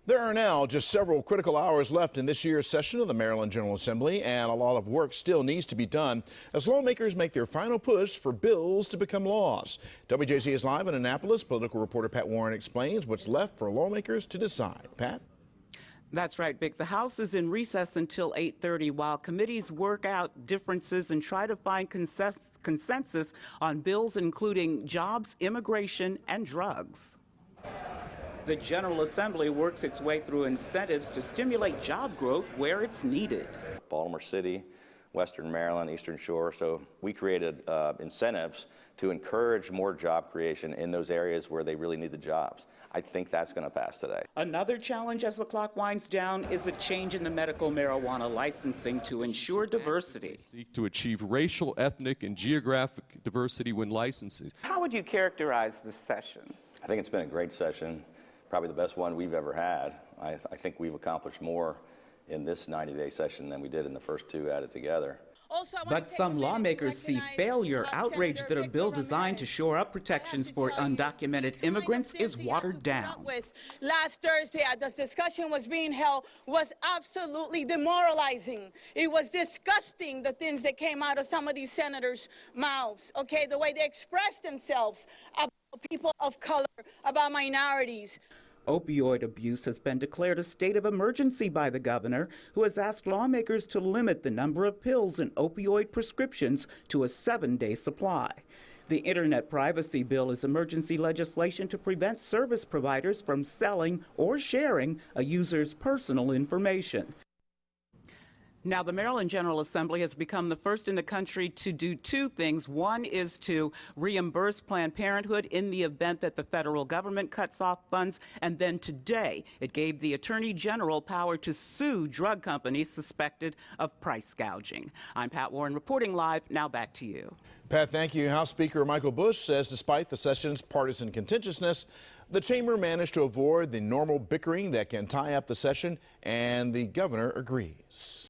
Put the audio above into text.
There are now just several critical hours left in this year's session of the Maryland General Assembly, and a lot of work still needs to be done as lawmakers make their final push for bills to become laws. WJZ is live in Annapolis. Political reporter Pat Warren explains what's left for lawmakers to decide. Pat? That's right, Vic. The House is in recess until 8:30 while committees work out differences and try to find consensus on bills including jobs, immigration, and drugs. The General Assembly works its way through incentives to stimulate job growth where it's needed. Baltimore City, Western Maryland, Eastern Shore. So we created incentives to encourage more job creation in those areas where they really need the jobs. I think that's going to pass today. Another challenge as the clock winds down is a change in the medical marijuana licensing to ensure diversity. Seek to achieve racial, ethnic, and geographic diversity when licensing. How would you characterize this session? I think it's been a great session, probably the best one we've ever had. I think we've accomplished more in this 90-day session than we did in the first two added together. But some lawmakers see failure, outrage that a bill designed to shore up protections for undocumented immigrants is watered down. Last Thursday, as the discussion was being held, was absolutely demoralizing. It was disgusting, the things that came out of some of these senators' mouths, okay, the way they expressed themselves about people of color, about minorities. Opioid abuse has been declared a state of emergency by the governor, who has asked lawmakers to limit the number of pills in opioid prescriptions to a 7-day supply. The Internet Privacy Bill is emergency legislation to prevent service providers from selling or sharing a user's personal information. Now, the Maryland General Assembly has become the first in the country to do two things. One is to reimburse Planned Parenthood in the event that the federal government cuts off funds. And then today, it gave the Attorney General power to sue drug companies suspected of price gouging. I'm Pat Warren reporting live. Now back to you. Pat, thank you. House Speaker Michael Bush says despite the session's partisan contentiousness, the chamber managed to avoid the normal bickering that can tie up the session, and the governor agrees.